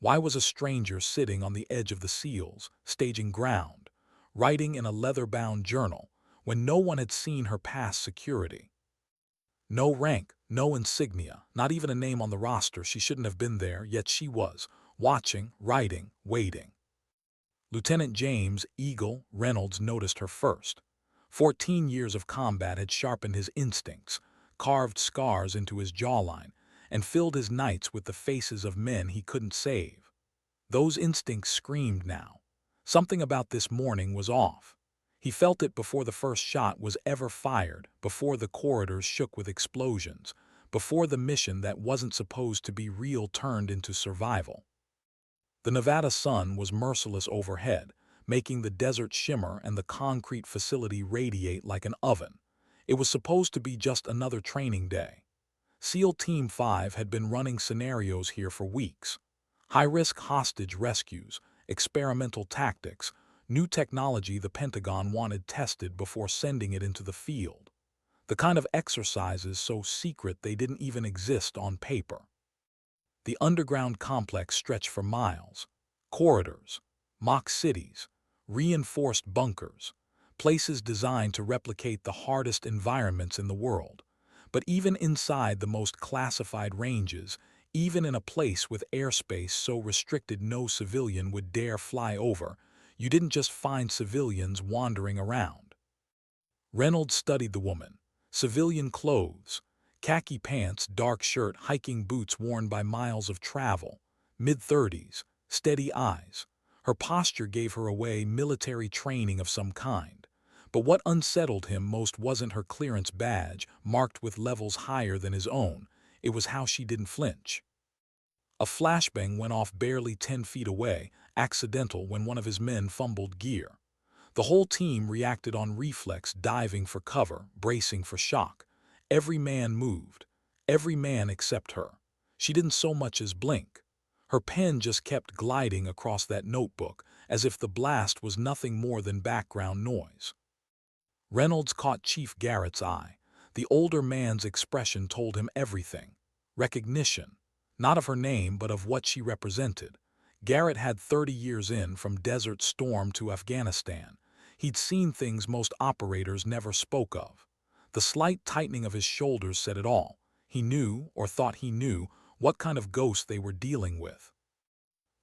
Why was a stranger sitting on the edge of the seals, staging ground, writing in a leather-bound journal, when no one had seen her pass security? No rank, no insignia, not even a name on the roster. She shouldn't have been there, yet she was, watching, writing, waiting. Lieutenant James "Eagle" Reynolds noticed her first. 14 years of combat had sharpened his instincts, carved scars into his jawline, and filled his nights with the faces of men he couldn't save. Those instincts screamed now. Something about this morning was off. He felt it before the first shot was ever fired, before the corridors shook with explosions, before the mission that wasn't supposed to be real turned into survival. The Nevada sun was merciless overhead, making the desert shimmer and the concrete facility radiate like an oven. It was supposed to be just another training day. SEAL Team 5 had been running scenarios here for weeks. High-risk hostage rescues, experimental tactics, new technology the Pentagon wanted tested before sending it into the field. The kind of exercises so secret they didn't even exist on paper. The underground complex stretched for miles. Corridors, mock cities, reinforced bunkers, places designed to replicate the hardest environments in the world. But even inside the most classified ranges, even in a place with airspace so restricted no civilian would dare fly over, you didn't just find civilians wandering around. Reynolds studied the woman. Civilian clothes, khaki pants, dark shirt, hiking boots worn by miles of travel, mid-30s, steady eyes. Her posture gave her away military training of some kind. But what unsettled him most wasn't her clearance badge, marked with levels higher than his own. It was how she didn't flinch. A flashbang went off barely 10 feet away, accidental when one of his men fumbled gear. The whole team reacted on reflex, diving for cover, bracing for shock. Every man moved. Every man except her. She didn't so much as blink. Her pen just kept gliding across that notebook, as if the blast was nothing more than background noise. Reynolds caught Chief Garrett's eye. The older man's expression told him everything. Recognition. Not of her name, but of what she represented. Garrett had 30 years in, from Desert Storm to Afghanistan. He'd seen things most operators never spoke of. The slight tightening of his shoulders said it all. He knew, or thought he knew, what kind of ghost they were dealing with.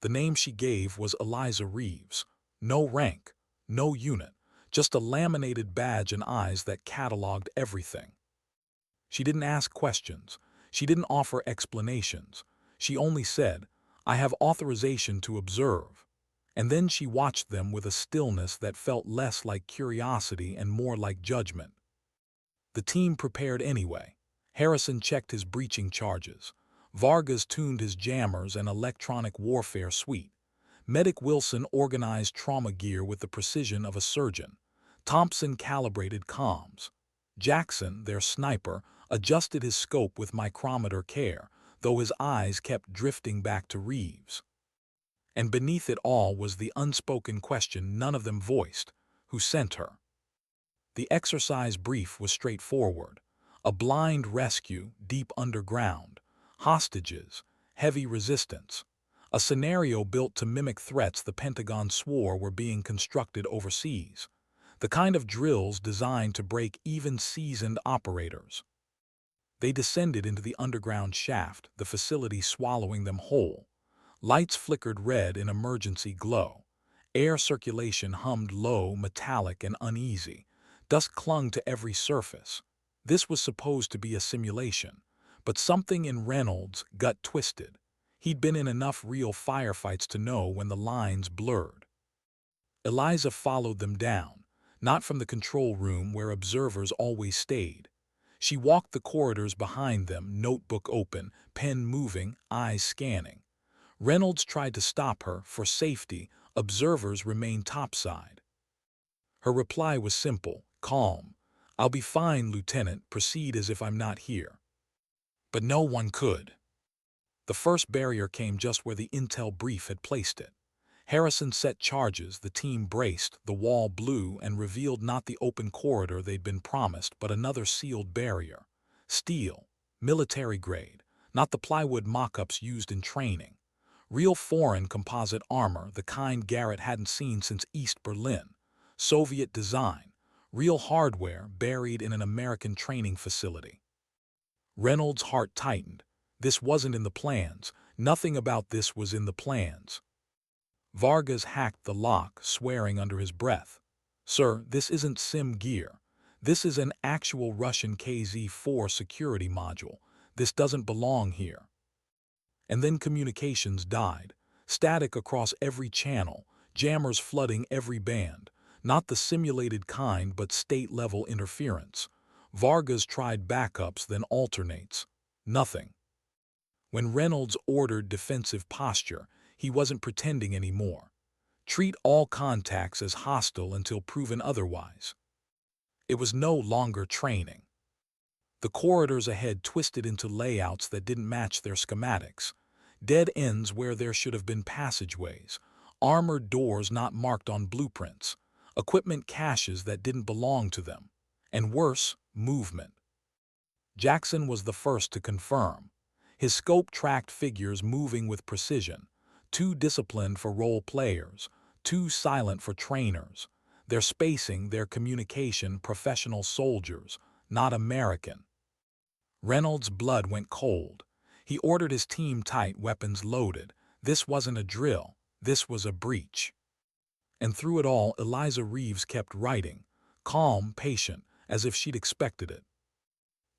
The name she gave was Eliza Reeves. No rank, no unit, just a laminated badge and eyes that cataloged everything. She didn't ask questions. She didn't offer explanations. She only said, "I have authorization to observe." And then she watched them with a stillness that felt less like curiosity and more like judgment. The team prepared anyway. Harrison checked his breaching charges. Vargas tuned his jammers and electronic warfare suite. Medic Wilson organized trauma gear with the precision of a surgeon. Thompson calibrated comms. Jackson, their sniper, adjusted his scope with micrometer care, though his eyes kept drifting back to Reeves. And beneath it all was the unspoken question none of them voiced: who sent her? The exercise brief was straightforward. A blind rescue, deep underground. Hostages, heavy resistance. A scenario built to mimic threats the Pentagon swore were being constructed overseas. The kind of drills designed to break even seasoned operators. They descended into the underground shaft, the facility swallowing them whole. Lights flickered red in emergency glow. Air circulation hummed low, metallic, and uneasy. Dust clung to every surface. This was supposed to be a simulation, but something in Reynolds' gut twisted. He'd been in enough real firefights to know when the lines blurred. Eliza followed them down, not from the control room where observers always stayed. She walked the corridors behind them, notebook open, pen moving, eyes scanning. Reynolds tried to stop her. For safety, observers remained topside. Her reply was simple, calm. "I'll be fine, Lieutenant. Proceed as if I'm not here." But no one could. The first barrier came just where the intel brief had placed it. Harrison set charges, the team braced, the wall blew and revealed not the open corridor they'd been promised, but another sealed barrier. Steel, military grade, not the plywood mock-ups used in training. Real foreign composite armor, the kind Garrett hadn't seen since East Berlin. Soviet design. Real hardware buried in an American training facility. Reynolds' heart tightened. This wasn't in the plans. Nothing about this was in the plans. Vargas hacked the lock, swearing under his breath. "Sir, this isn't sim gear. This is an actual Russian KZ-4 security module. This doesn't belong here." And then communications died. Static across every channel, jammers flooding every band. Not the simulated kind, but state-level interference. Vargas tried backups, then alternates. Nothing. When Reynolds ordered defensive posture, he wasn't pretending anymore. Treat all contacts as hostile until proven otherwise. It was no longer training. The corridors ahead twisted into layouts that didn't match their schematics. Dead ends where there should have been passageways. Armored doors not marked on blueprints. Equipment caches that didn't belong to them. And worse, movement. Jackson was the first to confirm. His scope tracked figures moving with precision. Too disciplined for role players. Too silent for trainers. Their spacing, their communication, professional soldiers, not American. Reynolds' blood went cold. He ordered his team tight, weapons loaded. This wasn't a drill. This was a breach. And through it all, Eliza Reeves kept writing. Calm, patient, as if she'd expected it.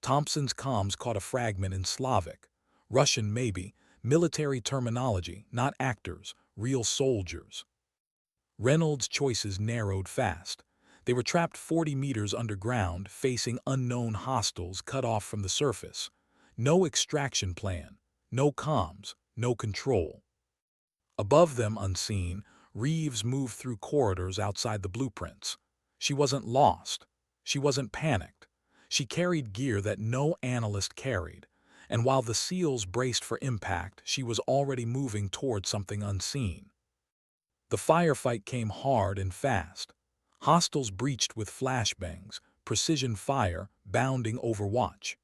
Thompson's comms caught a fragment in Slavic. Russian maybe. Military terminology, not actors, real soldiers. Reynolds' choices narrowed fast. They were trapped 40 meters underground, facing unknown hostiles cut off from the surface. No extraction plan, no comms, no control. Above them, unseen, Reeves moved through corridors outside the blueprints. She wasn't lost. She wasn't panicked. She carried gear that no analyst carried. And while the SEALs braced for impact, she was already moving toward something unseen. The firefight came hard and fast. Hostiles breached with flashbangs, precision fire, bounding overwatch.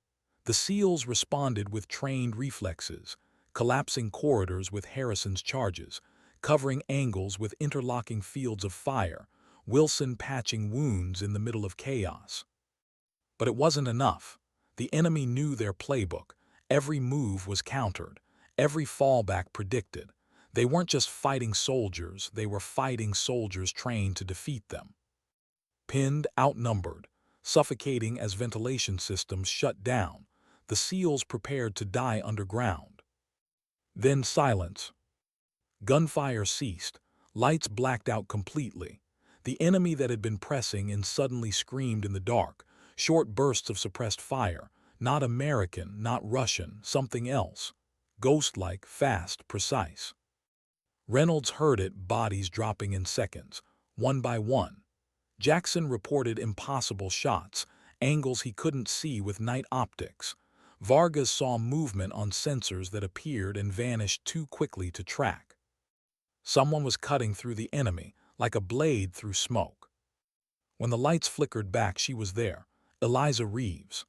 The SEALs responded with trained reflexes, collapsing corridors with Harrison's charges, covering angles with interlocking fields of fire, Wilson patching wounds in the middle of chaos. But it wasn't enough. The enemy knew their playbook. Every move was countered, every fallback predicted. They weren't just fighting soldiers, they were fighting soldiers trained to defeat them. Pinned, outnumbered, suffocating as ventilation systems shut down, the SEALs prepared to die underground. Then silence. Gunfire ceased, lights blacked out completely. The enemy that had been pressing in suddenly screamed in the dark, short bursts of suppressed fire, not American, not Russian, something else. Ghost-like, fast, precise. Reynolds heard it, bodies dropping in seconds, one by one. Jackson reported impossible shots, angles he couldn't see with night optics. Vargas saw movement on sensors that appeared and vanished too quickly to track. Someone was cutting through the enemy, like a blade through smoke. When the lights flickered back, she was there, Eliza Reeves.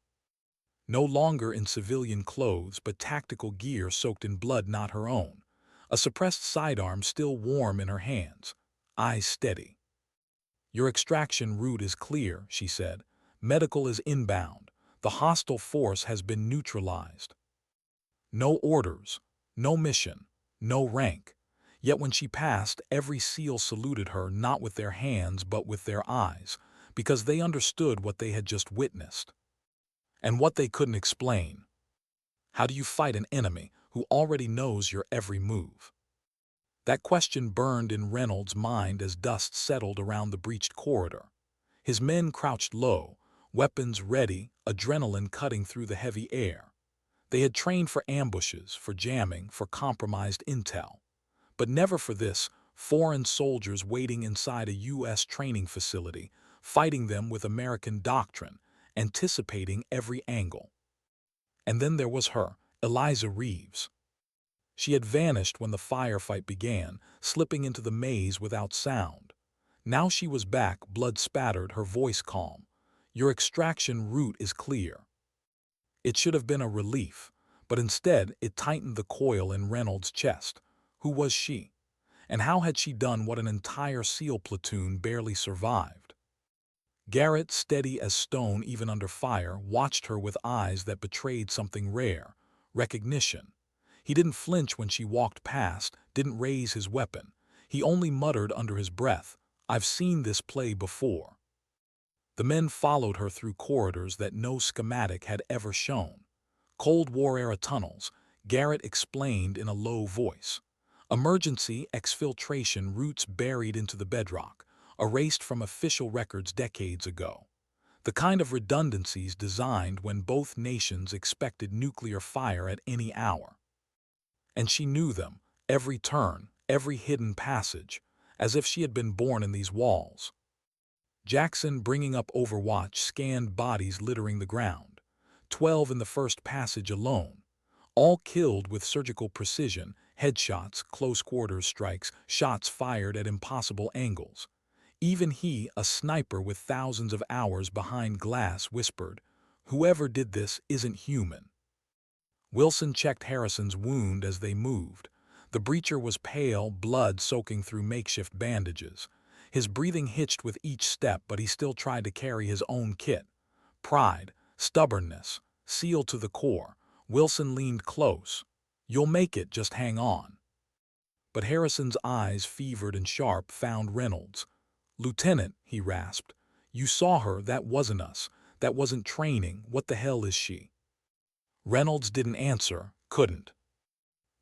No longer in civilian clothes, but tactical gear soaked in blood not her own. A suppressed sidearm still warm in her hands, eyes steady. "Your extraction route is clear," she said. "Medical is inbound. The hostile force has been neutralized." No orders, no mission, no rank. Yet when she passed, every SEAL saluted her not with their hands but with their eyes, because they understood what they had just witnessed. And what they couldn't explain. How do you fight an enemy who already knows your every move? That question burned in Reynolds' mind as dust settled around the breached corridor. His men crouched low, weapons ready, adrenaline cutting through the heavy air. They had trained for ambushes, for jamming, for compromised intel. But never for this, foreign soldiers waiting inside a U.S. training facility, fighting them with American doctrine, anticipating every angle. And then there was her, Eliza Reeves. She had vanished when the firefight began, slipping into the maze without sound. Now she was back, blood spattered, her voice calm. "Your extraction route is clear." It should have been a relief, but instead it tightened the coil in Reynolds' chest. Who was she? And how had she done what an entire SEAL platoon barely survived? Garrett, steady as stone even under fire, watched her with eyes that betrayed something rare: recognition. He didn't flinch when she walked past, didn't raise his weapon. He only muttered under his breath, "I've seen this play before." The men followed her through corridors that no schematic had ever shown. Cold War-era tunnels, Garrett explained in a low voice. Emergency exfiltration routes buried into the bedrock, erased from official records decades ago. The kind of redundancies designed when both nations expected nuclear fire at any hour. And she knew them, every turn, every hidden passage, as if she had been born in these walls. Jackson, bringing up Overwatch, scanned bodies littering the ground. 12 in the first passage alone. All killed with surgical precision, headshots, close-quarters strikes, shots fired at impossible angles. Even he, a sniper with thousands of hours behind glass, whispered, "Whoever did this isn't human." Wilson checked Harrison's wound as they moved. The breacher was pale, blood soaking through makeshift bandages. His breathing hitched with each step, but he still tried to carry his own kit. Pride, stubbornness, sealed to the core. Wilson leaned close. "You'll make it, just hang on." But Harrison's eyes, fevered and sharp, found Reynolds. "Lieutenant," he rasped, "you saw her, that wasn't us. That wasn't training. What the hell is she?" Reynolds didn't answer, couldn't.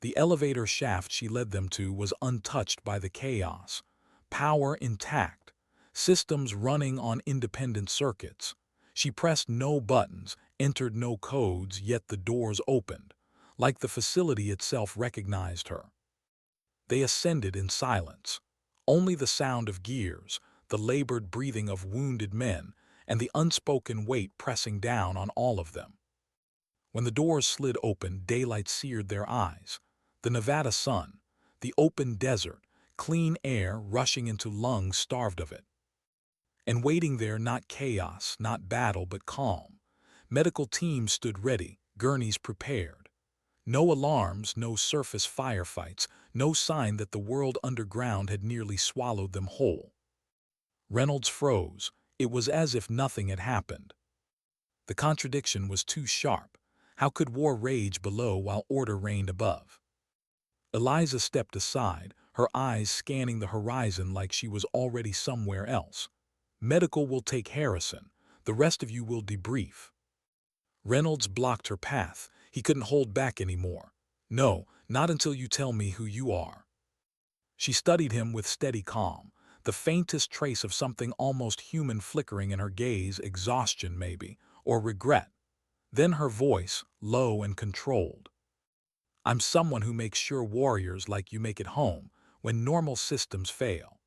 The elevator shaft she led them to was untouched by the chaos. Power intact. Systems running on independent circuits. She pressed no buttons, entered no codes, yet the doors opened, like the facility itself recognized her. They ascended in silence. Only the sound of gears, the labored breathing of wounded men, and the unspoken weight pressing down on all of them. When the doors slid open, daylight seared their eyes. The Nevada sun, the open desert, clean air rushing into lungs starved of it. And waiting there, not chaos, not battle, but calm. Medical teams stood ready, gurneys prepared. No alarms, no surface firefights, no sign that the world underground had nearly swallowed them whole. Reynolds froze. It was as if nothing had happened. The contradiction was too sharp. How could war rage below while order reigned above? Eliza stepped aside, her eyes scanning the horizon like she was already somewhere else. "Medical will take Harrison. The rest of you will debrief." Reynolds blocked her path. He couldn't hold back anymore. "No, not until you tell me who you are." She studied him with steady calm, the faintest trace of something almost human flickering in her gaze, exhaustion maybe, or regret. Then her voice, low and controlled. "I'm someone who makes sure warriors like you make it home when normal systems fail."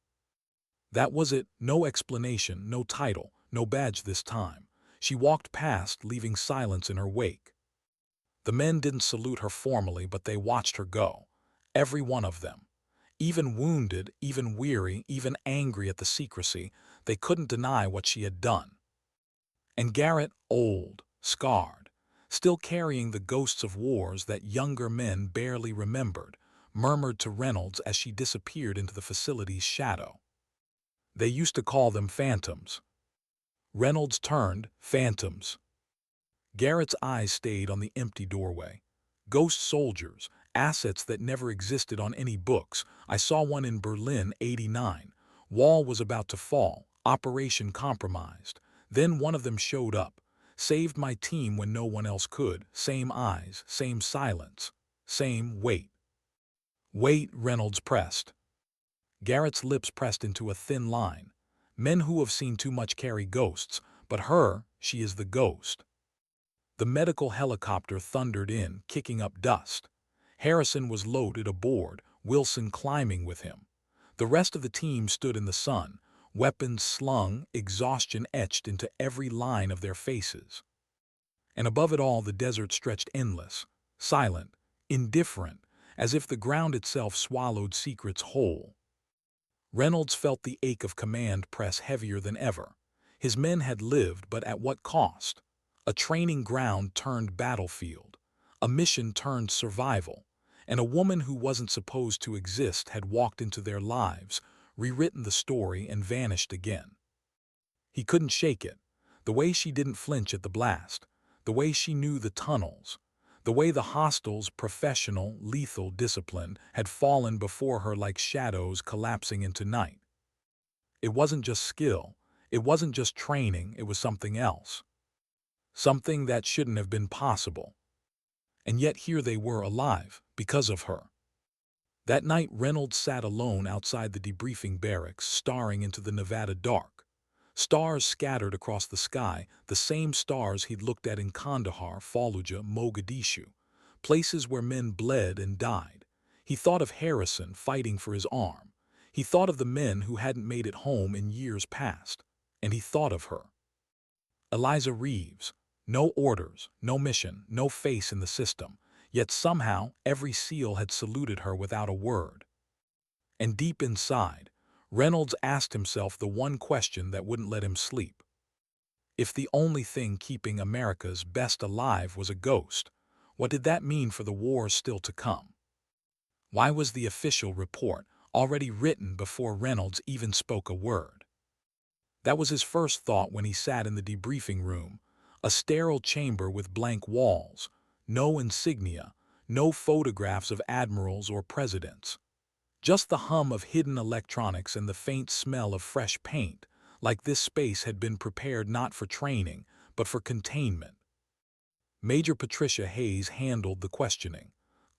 That was it, no explanation, no title, no badge this time. She walked past, leaving silence in her wake. The men didn't salute her formally, but they watched her go. Every one of them. Even wounded, even weary, even angry at the secrecy, they couldn't deny what she had done. And Garrett, old, scarred, still carrying the ghosts of wars that younger men barely remembered, murmured to Reynolds as she disappeared into the facility's shadow. "They used to call them phantoms." Reynolds turned. "Phantoms." Garrett's eyes stayed on the empty doorway. "Ghost soldiers, assets that never existed on any books. I saw one in Berlin, '89. Wall was about to fall, operation compromised. Then one of them showed up. Saved my team when no one else could. Same eyes, same silence, same wait." "Wait," Reynolds pressed. Garrett's lips pressed into a thin line. "Men who have seen too much carry ghosts, but her, she is the ghost." The medical helicopter thundered in, kicking up dust. Harrison was loaded aboard, Wilson climbing with him. The rest of the team stood in the sun, weapons slung, exhaustion etched into every line of their faces. And above it all, the desert stretched endless, silent, indifferent, as if the ground itself swallowed secrets whole. Reynolds felt the ache of command press heavier than ever. His men had lived, but at what cost? A training ground turned battlefield. A mission turned survival. and a woman who wasn't supposed to exist had walked into their lives, rewritten the story, and vanished again. He couldn't shake it. The way she didn't flinch at the blast, the way she knew the tunnels, the way the hostel's professional, lethal discipline had fallen before her like shadows collapsing into night. It wasn't just skill, it wasn't just training, it was something else. Something that shouldn't have been possible. And yet here they were alive, because of her. That night Reynolds sat alone outside the debriefing barracks, staring into the Nevada dark. Stars scattered across the sky, the same stars he'd looked at in Kandahar, Fallujah, Mogadishu, places where men bled and died. He thought of Harrison fighting for his arm. He thought of the men who hadn't made it home in years past. And he thought of her. Eliza Reeves. No orders, no mission, no face in the system, yet somehow every SEAL had saluted her without a word. And deep inside, Reynolds asked himself the one question that wouldn't let him sleep. If the only thing keeping America's best alive was a ghost, what did that mean for the wars still to come? Why was the official report already written before Reynolds even spoke a word? That was his first thought when he sat in the debriefing room, a sterile chamber with blank walls, no insignia, no photographs of admirals or presidents. Just the hum of hidden electronics and the faint smell of fresh paint, like this space had been prepared not for training, but for containment. Major Patricia Hayes handled the questioning.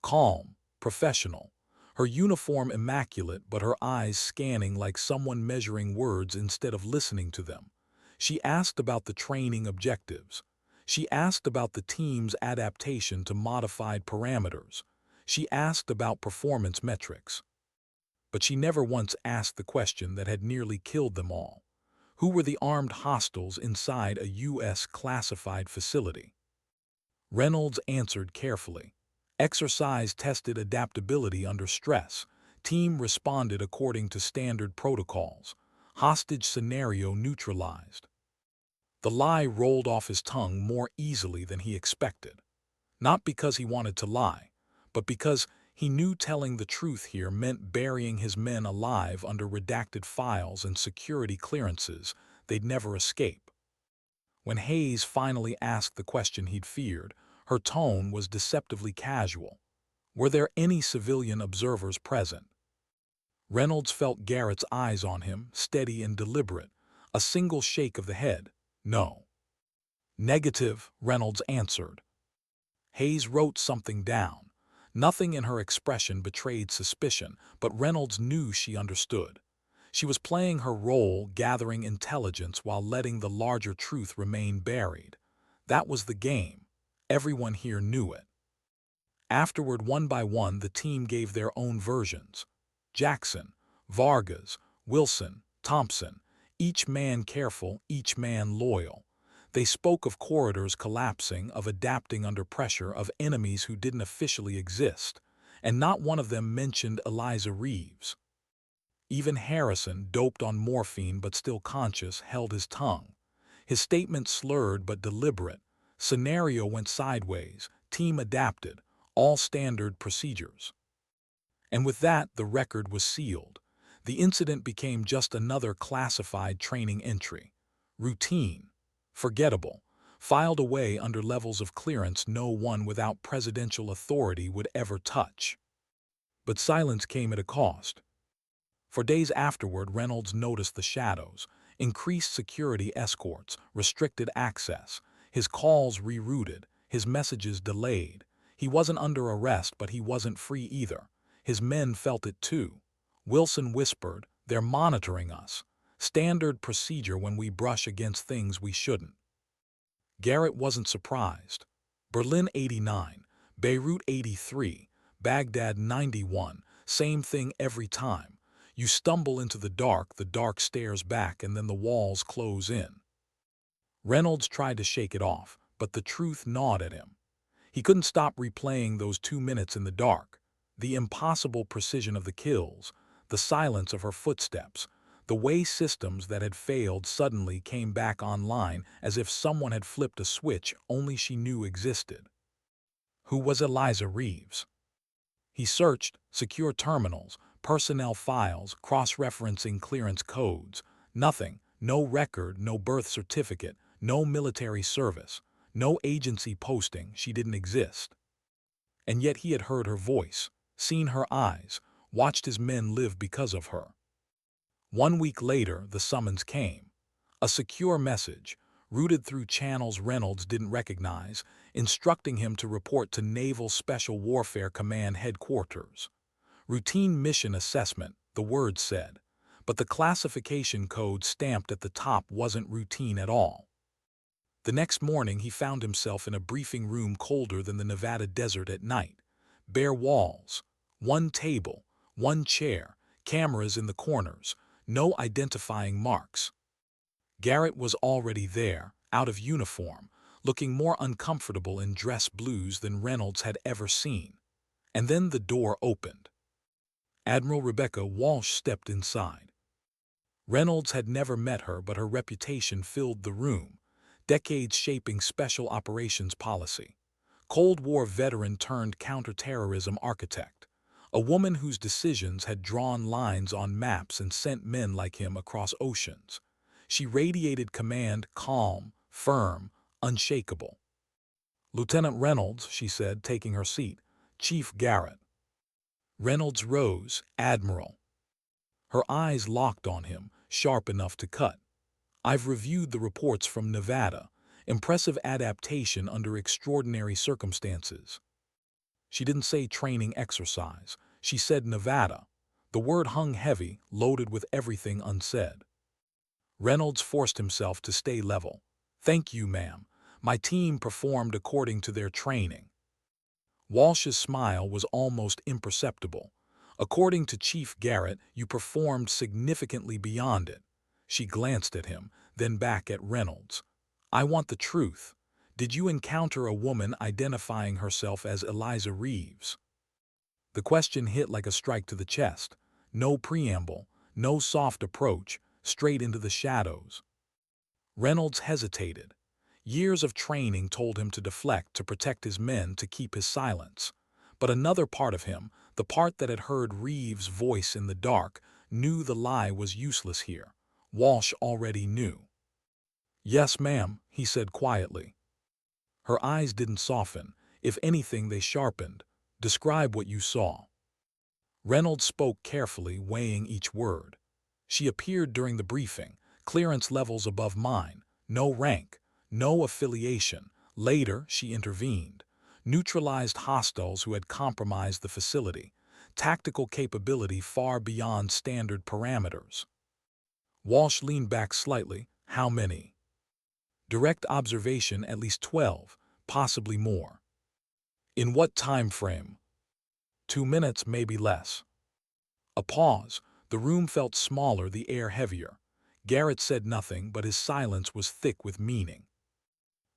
Calm, professional, her uniform immaculate but her eyes scanning like someone measuring words instead of listening to them. She asked about the training objectives. She asked about the team's adaptation to modified parameters. She asked about performance metrics. But she never once asked the question that had nearly killed them all. Who were the armed hostiles inside a U.S. classified facility? Reynolds answered carefully. Exercise tested adaptability under stress. Team responded according to standard protocols. Hostage scenario neutralized. The lie rolled off his tongue more easily than he expected. Not because he wanted to lie, but because he knew telling the truth here meant burying his men alive under redacted files and security clearances they'd never escape. When Hayes finally asked the question he'd feared, her tone was deceptively casual. Were there any civilian observers present? Reynolds felt Garrett's eyes on him, steady and deliberate. A single shake of the head. No. Negative, Reynolds answered. Hayes wrote something down. Nothing in her expression betrayed suspicion, but Reynolds knew she understood. She was playing her role, gathering intelligence while letting the larger truth remain buried. That was the game. Everyone here knew it. Afterward, one by one, the team gave their own versions. Jackson, Vargas, Wilson, Thompson, each man careful, each man loyal. They spoke of corridors collapsing, of adapting under pressure, of enemies who didn't officially exist, and not one of them mentioned Eliza Reeves. Even Harrison, doped on morphine but still conscious, held his tongue. His statement slurred but deliberate. Scenario went sideways, team adapted, all standard procedures. And with that, the record was sealed. The incident became just another classified training entry. Routine. Forgettable, filed away under levels of clearance no one without presidential authority would ever touch. But silence came at a cost. For days afterward, Reynolds noticed the shadows, increased security escorts, restricted access, his calls rerouted, his messages delayed. He wasn't under arrest, but he wasn't free either. His men felt it too. Wilson whispered, "They're monitoring us. Standard procedure when we brush against things we shouldn't." Garrett wasn't surprised. Berlin 89, Beirut 83, Baghdad 91, same thing every time. You stumble into the dark stares back, and then the walls close in. Reynolds tried to shake it off, but the truth gnawed at him. He couldn't stop replaying those 2 minutes in the dark. The impossible precision of the kills, the silence of her footsteps, the way systems that had failed suddenly came back online as if someone had flipped a switch only she knew existed. Who was Eliza Reeves? He searched secure terminals, personnel files, cross-referencing clearance codes. Nothing, no record, no birth certificate, no military service, no agency posting. She didn't exist. And yet he had heard her voice, seen her eyes, watched his men live because of her. 1 week later, the summons came. A secure message, routed through channels Reynolds didn't recognize, instructing him to report to Naval Special Warfare Command headquarters. Routine mission assessment, the words said, but the classification code stamped at the top wasn't routine at all. The next morning he found himself in a briefing room colder than the Nevada desert at night. Bare walls, one table, one chair, cameras in the corners, no identifying marks. Garrett was already there, out of uniform, looking more uncomfortable in dress blues than Reynolds had ever seen. And then the door opened. Admiral Rebecca Walsh stepped inside. Reynolds had never met her, but her reputation filled the room, decades shaping special operations policy. Cold War veteran turned counterterrorism architect. A woman whose decisions had drawn lines on maps and sent men like him across oceans. She radiated command, calm, firm, unshakable. "Lieutenant Reynolds," she said, taking her seat. "Chief Garrett." Reynolds rose. "Admiral." Her eyes locked on him, sharp enough to cut. "I've reviewed the reports from Nevada. Impressive adaptation under extraordinary circumstances." She didn't say training exercise. She said Nevada. The word hung heavy, loaded with everything unsaid. Reynolds forced himself to stay level. "Thank you, ma'am. My team performed according to their training." Walsh's smile was almost imperceptible. "According to Chief Garrett, you performed significantly beyond it." She glanced at him, then back at Reynolds. "I want the truth. Did you encounter a woman identifying herself as Eliza Reeves?" The question hit like a strike to the chest. No preamble, no soft approach, straight into the shadows. Reynolds hesitated. Years of training told him to deflect, to protect his men, to keep his silence. But another part of him, the part that had heard Reeves' voice in the dark, knew the lie was useless here. Walsh already knew. "Yes, ma'am," he said quietly. Her eyes didn't soften. If anything, they sharpened. "Describe what you saw." Reynolds spoke carefully, weighing each word. "She appeared during the briefing, clearance levels above mine, no rank, no affiliation. Later, she intervened, neutralized hostiles who had compromised the facility, tactical capability far beyond standard parameters." Walsh leaned back slightly. "How many?" "Direct observation, at least 12, possibly more." "In what time frame?" 2 minutes, maybe less." A pause. The room felt smaller, the air heavier. Garrett said nothing, but his silence was thick with meaning.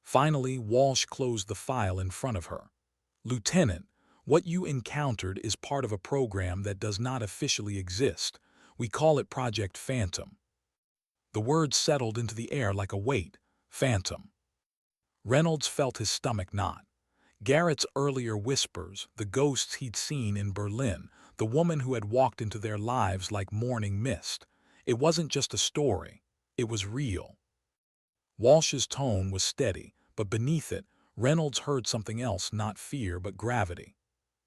Finally, Walsh closed the file in front of her. "Lieutenant, what you encountered is part of a program that does not officially exist. We call it Project Phantom." The words settled into the air like a weight. Phantom. Reynolds felt his stomach knot. Garrett's earlier whispers, the ghosts he'd seen in Berlin, the woman who had walked into their lives like morning mist. It wasn't just a story. It was real. Walsh's tone was steady, but beneath it, Reynolds heard something else, not fear but gravity.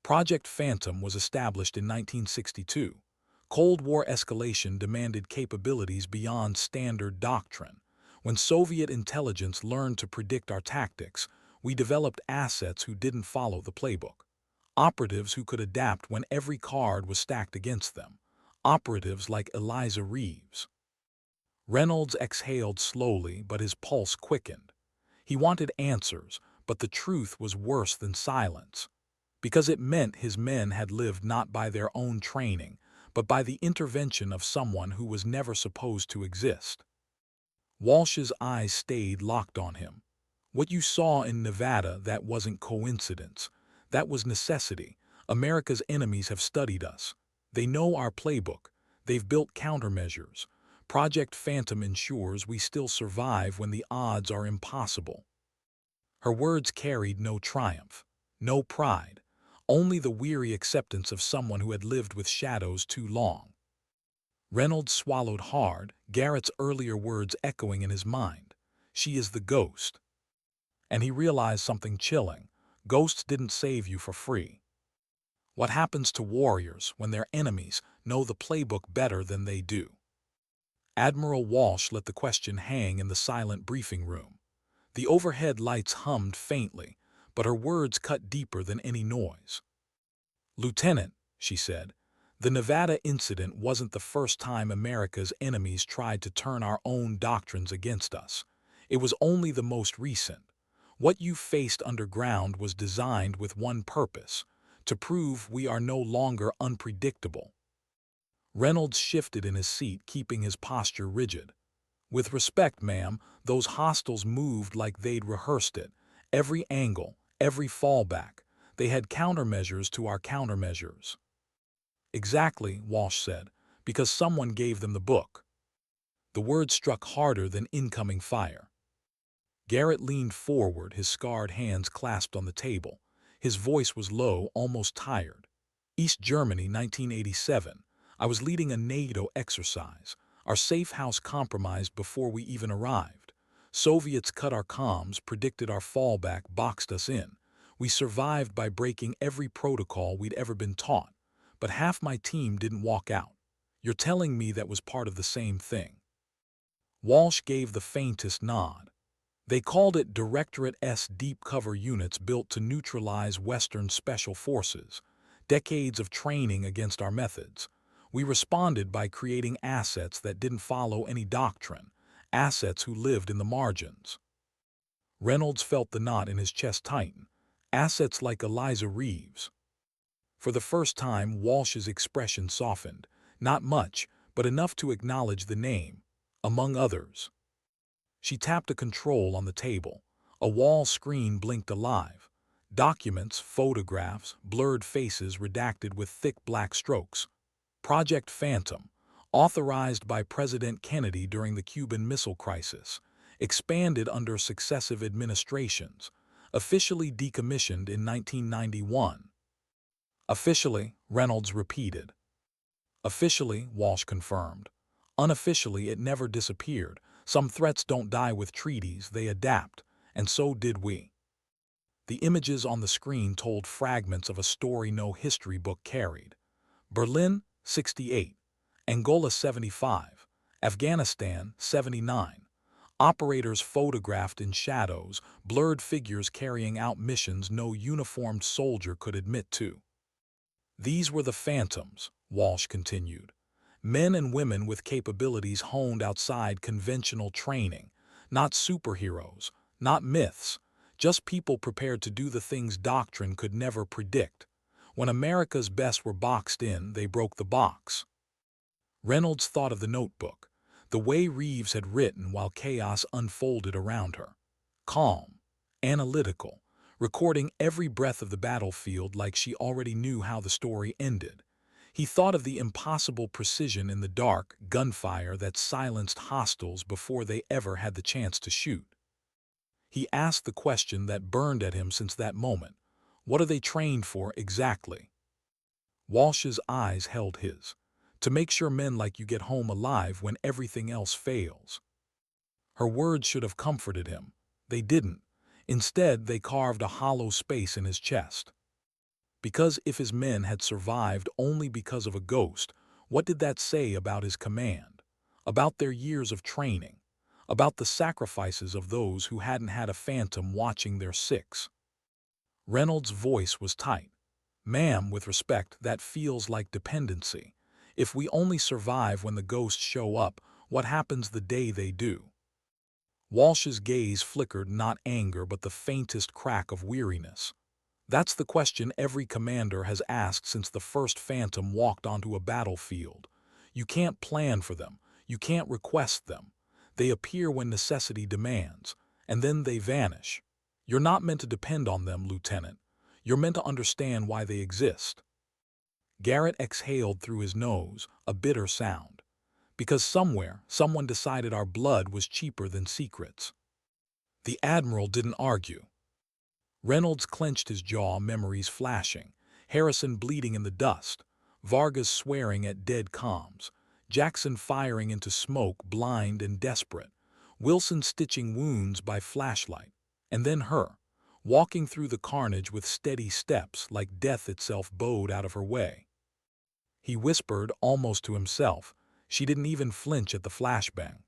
Project Phantom was established in 1962. Cold War escalation demanded capabilities beyond standard doctrine. When Soviet intelligence learned to predict our tactics, we developed assets who didn't follow the playbook. Operatives who could adapt when every card was stacked against them. Operatives like Eliza Reeves. Reynolds exhaled slowly, but his pulse quickened. He wanted answers, but the truth was worse than silence. Because it meant his men had lived not by their own training, but by the intervention of someone who was never supposed to exist. Walsh's eyes stayed locked on him. "What you saw in Nevada, that wasn't coincidence. That was necessity. America's enemies have studied us. They know our playbook. They've built countermeasures. Project Phantom ensures we still survive when the odds are impossible." Her words carried no triumph, no pride, only the weary acceptance of someone who had lived with shadows too long. Reynolds swallowed hard, Garrett's earlier words echoing in his mind. She is the ghost. And he realized something chilling. Ghosts didn't save you for free. What happens to warriors when their enemies know the playbook better than they do? Admiral Walsh let the question hang in the silent briefing room. The overhead lights hummed faintly, but her words cut deeper than any noise. "Lieutenant," she said, "the Nevada incident wasn't the first time America's enemies tried to turn our own doctrines against us. It was only the most recent. What you faced underground was designed with one purpose: to prove we are no longer unpredictable." Reynolds shifted in his seat, keeping his posture rigid. "With respect, ma'am, those hostiles moved like they'd rehearsed it. Every angle, every fallback. They had countermeasures to our countermeasures." "Exactly," Walsh said, "because someone gave them the book." The words struck harder than incoming fire. Garrett leaned forward, his scarred hands clasped on the table. His voice was low, almost tired. "East Germany, 1987. I was leading a NATO exercise. Our safe house compromised before we even arrived. Soviets cut our comms, predicted our fallback, boxed us in. We survived by breaking every protocol we'd ever been taught. But half my team didn't walk out. You're telling me that was part of the same thing?" Walsh gave the faintest nod. "They called it Directorate S deep cover units built to neutralize Western special forces. Decades of training against our methods. We responded by creating assets that didn't follow any doctrine, assets who lived in the margins." Reynolds felt the knot in his chest tighten. Assets like Eliza Reeves. For the first time, Walsh's expression softened. Not much, but enough to acknowledge the name, among others. She tapped a control on the table. A wall screen blinked alive. Documents, photographs, blurred faces redacted with thick black strokes. Project Phantom, authorized by President Kennedy during the Cuban Missile Crisis, expanded under successive administrations, officially decommissioned in 1991. "Officially," Reynolds repeated. "Officially," Walsh confirmed. "Unofficially, it never disappeared. Some threats don't die with treaties, they adapt, and so did we." The images on the screen told fragments of a story no history book carried. Berlin, 68. Angola, 75. Afghanistan, 79. Operators photographed in shadows, blurred figures carrying out missions no uniformed soldier could admit to. "These were the phantoms," Walsh continued. "Men and women with capabilities honed outside conventional training. Not superheroes, not myths, just people prepared to do the things doctrine could never predict. When America's best were boxed in, they broke the box." Reynolds thought of the notebook, the way Reeves had written while chaos unfolded around her. Calm, analytical, recording every breath of the battlefield like she already knew how the story ended. He thought of the impossible precision in the dark gunfire that silenced hostiles before they ever had the chance to shoot. He asked the question that burned at him since that moment: what are they trained for exactly? Walsh's eyes held his. "To make sure men like you get home alive when everything else fails." Her words should have comforted him. They didn't. Instead, they carved a hollow space in his chest. Because if his men had survived only because of a ghost, what did that say about his command? About their years of training? About the sacrifices of those who hadn't had a phantom watching their six? Reynolds' voice was tight. "Ma'am, with respect, that feels like dependency. If we only survive when the ghosts show up, what happens the day they do?" Walsh's gaze flickered, not anger but the faintest crack of weariness. "That's the question every commander has asked since the first phantom walked onto a battlefield. You can't plan for them, you can't request them. They appear when necessity demands, and then they vanish. You're not meant to depend on them, Lieutenant. You're meant to understand why they exist." Garrett exhaled through his nose, a bitter sound. "Because somewhere, someone decided our blood was cheaper than secrets." The Admiral didn't argue. Reynolds clenched his jaw, memories flashing. Harrison bleeding in the dust, Vargas swearing at dead comms, Jackson firing into smoke, blind and desperate, Wilson stitching wounds by flashlight, and then her, walking through the carnage with steady steps like death itself bowed out of her way. He whispered, almost to himself, she didn't even flinch at the flashbang.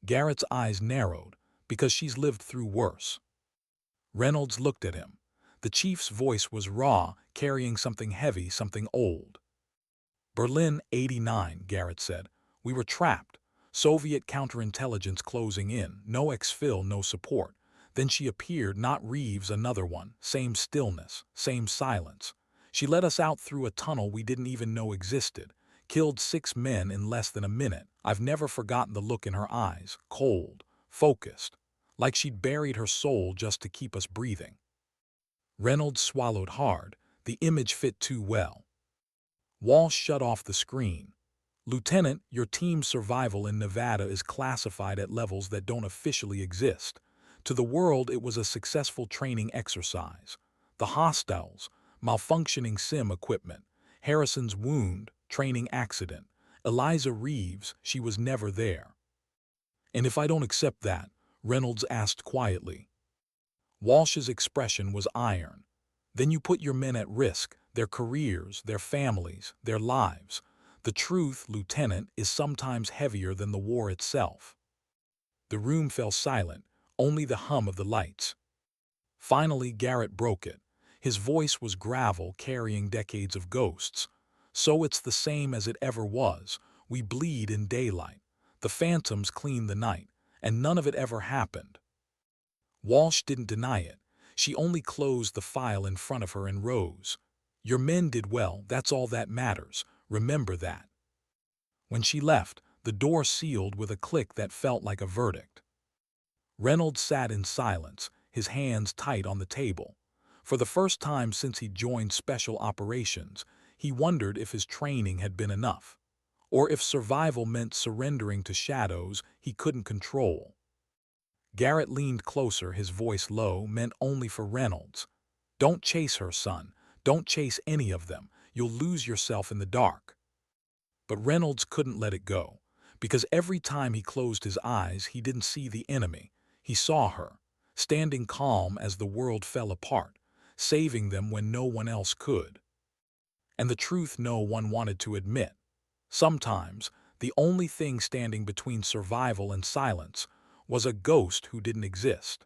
Garrett's eyes narrowed, because she's lived through worse. Reynolds looked at him. The chief's voice was raw, carrying something heavy, something old. Berlin, '89, Garrett said. We were trapped. Soviet counterintelligence closing in, no exfil, no support. Then she appeared, not Reeves, another one, same stillness, same silence. She led us out through a tunnel we didn't even know existed, killed 6 men in less than a minute. I've never forgotten the look in her eyes, cold, focused, like she'd buried her soul just to keep us breathing. Reynolds swallowed hard. The image fit too well. Walsh shut off the screen. Lieutenant, your team's survival in Nevada is classified at levels that don't officially exist. To the world, it was a successful training exercise. The hostiles, malfunctioning sim equipment, Harrison's wound, training accident, Eliza Reeves, she was never there. And if I don't accept that, Reynolds asked quietly. Walsh's expression was iron. Then you put your men at risk, their careers, their families, their lives. The truth, Lieutenant, is sometimes heavier than the war itself. The room fell silent, only the hum of the lights. Finally, Garrett broke it. His voice was gravel carrying decades of ghosts. So it's the same as it ever was. We bleed in daylight. The phantoms clean the night, and none of it ever happened. Walsh didn't deny it. She only closed the file in front of her and rose. Your men did well, that's all that matters. Remember that. When she left, the door sealed with a click that felt like a verdict. Reynolds sat in silence, his hands tight on the table. For the first time since he joined Special Operations, he wondered if his training had been enough, or if survival meant surrendering to shadows he couldn't control. Garrett leaned closer, his voice low, meant only for Reynolds. Don't chase her, son. Don't chase any of them. You'll lose yourself in the dark. But Reynolds couldn't let it go, because every time he closed his eyes, he didn't see the enemy. He saw her, standing calm as the world fell apart, saving them when no one else could. And the truth no one wanted to admit. Sometimes, the only thing standing between survival and silence was a ghost who didn't exist.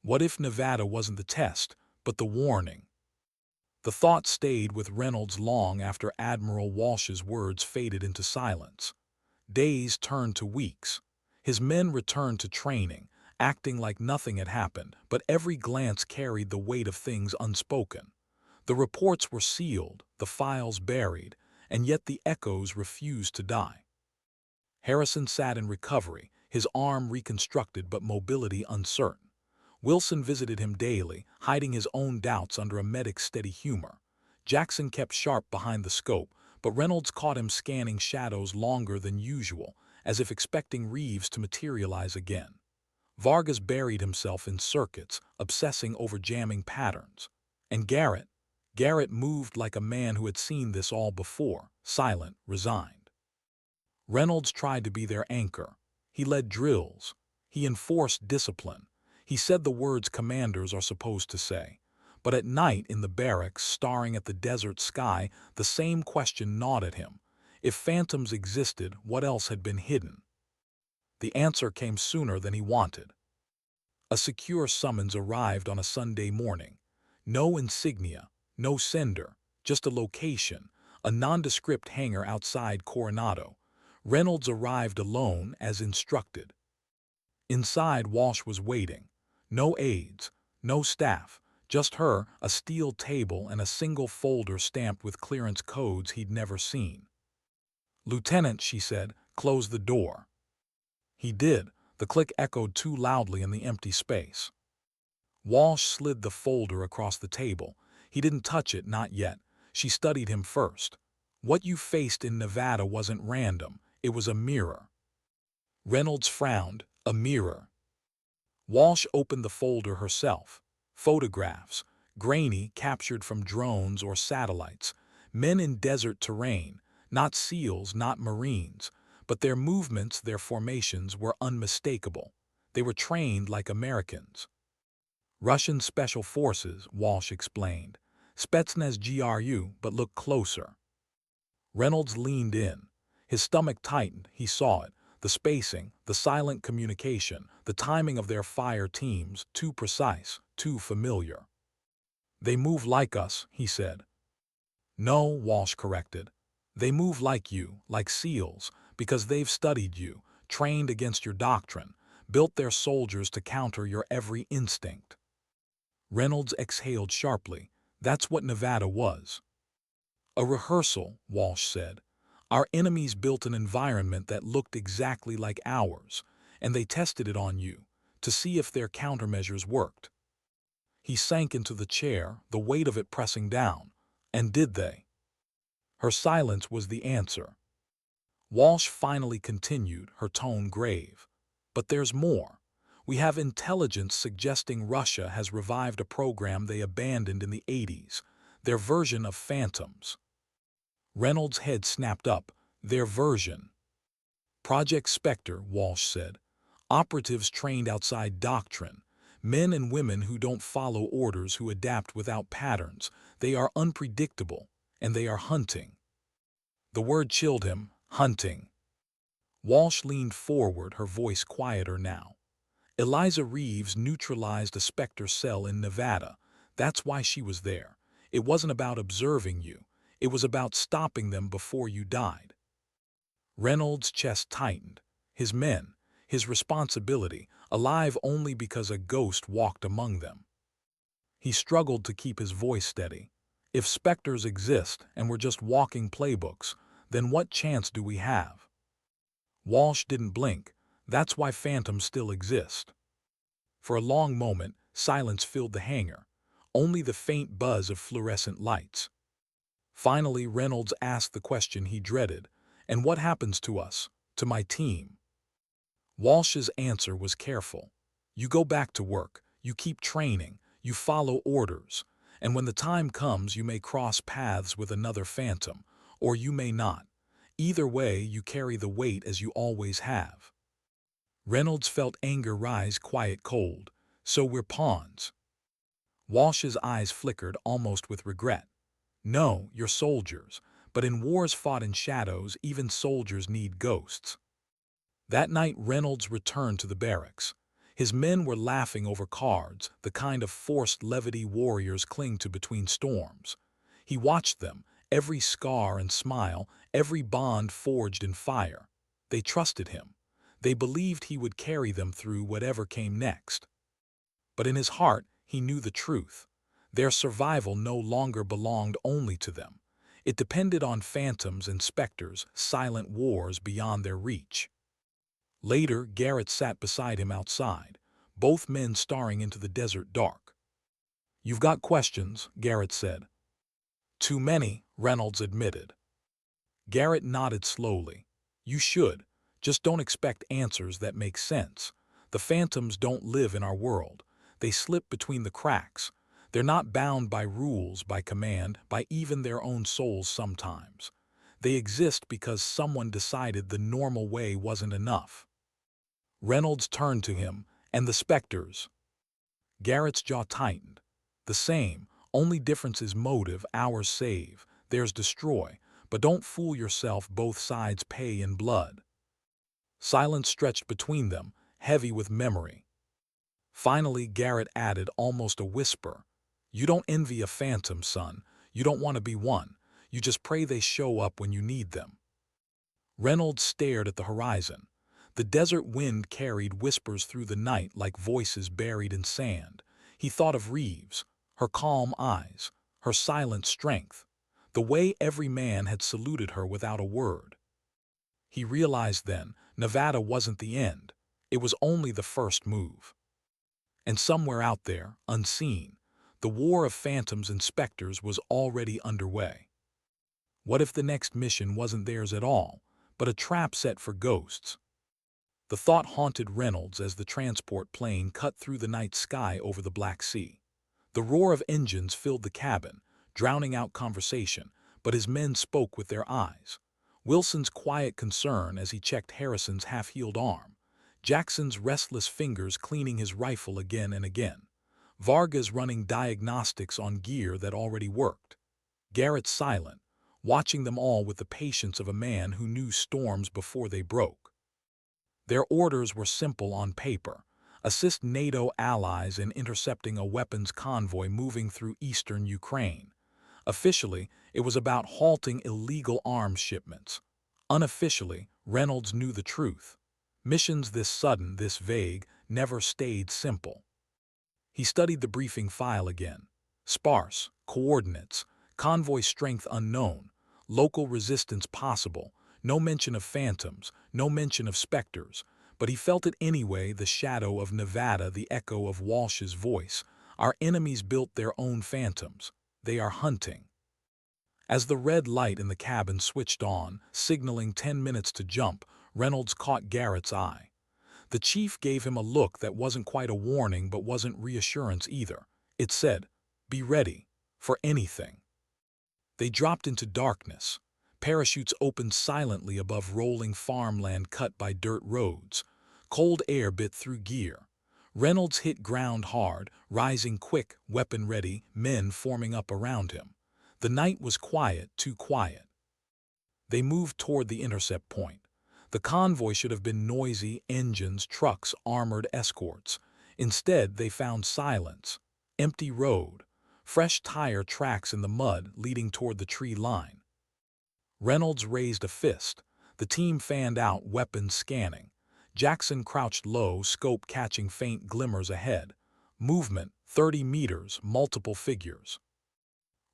What if Nevada wasn't the test, but the warning? The thought stayed with Reynolds long after Admiral Walsh's words faded into silence. Days turned to weeks. His men returned to training, acting like nothing had happened, but every glance carried the weight of things unspoken. The reports were sealed, the files buried, and yet the echoes refused to die. Harrison sat in recovery, his arm reconstructed but mobility uncertain. Wilson visited him daily, hiding his own doubts under a medic's steady humor. Jackson kept sharp behind the scope, but Reynolds caught him scanning shadows longer than usual, as if expecting Reeves to materialize again. Vargas buried himself in circuits, obsessing over jamming patterns. And Garrett moved like a man who had seen this all before, silent, resigned. Reynolds tried to be their anchor. He led drills. He enforced discipline. He said the words commanders are supposed to say. But at night in the barracks, staring at the desert sky, the same question gnawed at him. If phantoms existed, what else had been hidden? The answer came sooner than he wanted. A secure summons arrived on a Sunday morning. No insignia, no sender, just a location, a nondescript hangar outside Coronado. Reynolds arrived alone as instructed. Inside, Walsh was waiting. No aides, no staff, just her, a steel table, and a single folder stamped with clearance codes he'd never seen. "Lieutenant," she said, "close the door." He did. The click echoed too loudly in the empty space. Walsh slid the folder across the table. He didn't touch it, not yet. She studied him first. What you faced in Nevada wasn't random. It was a mirror. Reynolds frowned. A mirror. Walsh opened the folder herself. Photographs, grainy, captured from drones or satellites, men in desert terrain, not SEALs, not Marines, but their movements, their formations were unmistakable. They were trained like Americans. Russian Special Forces, Walsh explained. Spetsnaz GRU, but look closer. Reynolds leaned in. His stomach tightened, he saw it. The spacing, the silent communication, the timing of their fire teams, too precise, too familiar. They move like us, he said. No, Walsh corrected. They move like you, like SEALs, because they've studied you, trained against your doctrine, built their soldiers to counter your every instinct. Reynolds exhaled sharply. That's what Nevada was. A rehearsal, Walsh said. Our enemies built an environment that looked exactly like ours, and they tested it on you, to see if their countermeasures worked. He sank into the chair, the weight of it pressing down. And did they? Her silence was the answer. Walsh finally continued, her tone grave. But there's more. We have intelligence suggesting Russia has revived a program they abandoned in the 80s, their version of Phantoms. Reynolds' head snapped up. Their version. Project Spectre, Walsh said. Operatives trained outside doctrine. Men and women who don't follow orders, who adapt without patterns. They are unpredictable, and they are hunting. The word chilled him. Hunting. Walsh leaned forward, her voice quieter now. Eliza Reeves neutralized a Spectre cell in Nevada. That's why she was there. It wasn't about observing you. It was about stopping them before you died. Reynolds' chest tightened. His men, his responsibility, alive only because a ghost walked among them. He struggled to keep his voice steady. If specters exist and we're just walking playbooks, then what chance do we have? Walsh didn't blink. That's why phantoms still exist. For a long moment, silence filled the hangar. Only the faint buzz of fluorescent lights. Finally, Reynolds asked the question he dreaded. And what happens to us, to my team? Walsh's answer was careful. You go back to work, you keep training, you follow orders, and when the time comes you may cross paths with another phantom, or you may not. Either way, you carry the weight as you always have. Reynolds felt anger rise quiet cold. So we're pawns. Walsh's eyes flickered almost with regret. No, you're soldiers, but in wars fought in shadows, even soldiers need ghosts. That night Reynolds returned to the barracks. His men were laughing over cards, the kind of forced levity warriors cling to between storms. He watched them, every scar and smile, every bond forged in fire. They trusted him. They believed he would carry them through whatever came next. But in his heart, he knew the truth. Their survival no longer belonged only to them. It depended on phantoms and specters, silent wars beyond their reach. Later, Garrett sat beside him outside, both men staring into the desert dark. You've got questions, Garrett said. Too many, Reynolds admitted. Garrett nodded slowly. You should. Just don't expect answers that make sense. The phantoms don't live in our world. They slip between the cracks. They're not bound by rules, by command, by even their own souls sometimes. They exist because someone decided the normal way wasn't enough. Reynolds turned to him, and the specters. Garrett's jaw tightened. The same, only difference is motive. Ours save, theirs destroy. But don't fool yourself, both sides pay in blood. Silence stretched between them, heavy with memory. Finally, Garrett added, almost a whisper, You don't envy a phantom, son. You don't want to be one. You just pray they show up when you need them. Reynolds stared at the horizon. The desert wind carried whispers through the night like voices buried in sand. He thought of Reeves, her calm eyes, her silent strength, the way every man had saluted her without a word. He realized then, Nevada wasn't the end. It was only the first move. And somewhere out there, unseen, the war of phantoms and specters was already underway. What if the next mission wasn't theirs at all, but a trap set for ghosts? The thought haunted Reynolds as the transport plane cut through the night sky over the Black Sea. The roar of engines filled the cabin, drowning out conversation, but his men spoke with their eyes. Wilson's quiet concern as he checked Harrison's half-healed arm. Jackson's restless fingers cleaning his rifle again and again. Vargas running diagnostics on gear that already worked. Garrett silent, watching them all with the patience of a man who knew storms before they broke. Their orders were simple on paper: assist NATO allies in intercepting a weapons convoy moving through eastern Ukraine. Officially, it was about halting illegal arms shipments. Unofficially, Reynolds knew the truth. Missions this sudden, this vague, never stayed simple. He studied the briefing file again. Sparse, coordinates, convoy strength unknown, local resistance possible, no mention of phantoms, no mention of specters, but he felt it anyway, the shadow of Nevada, the echo of Walsh's voice. Our enemies built their own phantoms. They are hunting. As the red light in the cabin switched on, signaling 10 minutes to jump, Reynolds caught Garrett's eye. The chief gave him a look that wasn't quite a warning but wasn't reassurance either. It said, "Be ready. For anything." They dropped into darkness. Parachutes opened silently above rolling farmland cut by dirt roads. Cold air bit through gear. Reynolds hit ground hard, rising quick, weapon ready, men forming up around him. The night was quiet, too quiet. They moved toward the intercept point. The convoy should have been noisy, engines, trucks, armored escorts. Instead, they found silence. Empty road. Fresh tire tracks in the mud leading toward the tree line. Reynolds raised a fist. The team fanned out, weapons scanning. Jackson crouched low, scope catching faint glimmers ahead. Movement, 30 meters, multiple figures.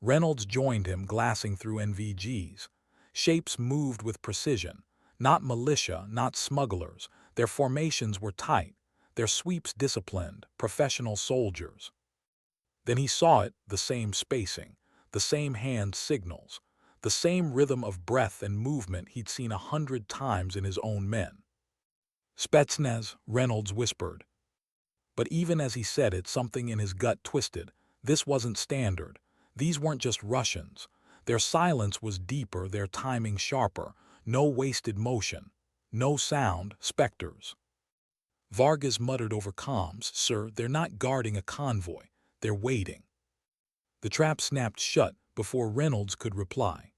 Reynolds joined him, glassing through NVGs. Shapes moved with precision. Not militia, not smugglers. Their formations were tight. Their sweeps disciplined, professional soldiers. Then he saw it, the same spacing, the same hand signals, the same rhythm of breath and movement he'd seen 100 times in his own men. "Spetsnaz," Reynolds whispered. But even as he said it, something in his gut twisted. This wasn't standard. These weren't just Russians. Their silence was deeper, their timing sharper. No wasted motion. No sound, specters. Vargas muttered over comms, "Sir, they're not guarding a convoy. They're waiting." The trap snapped shut before Reynolds could reply.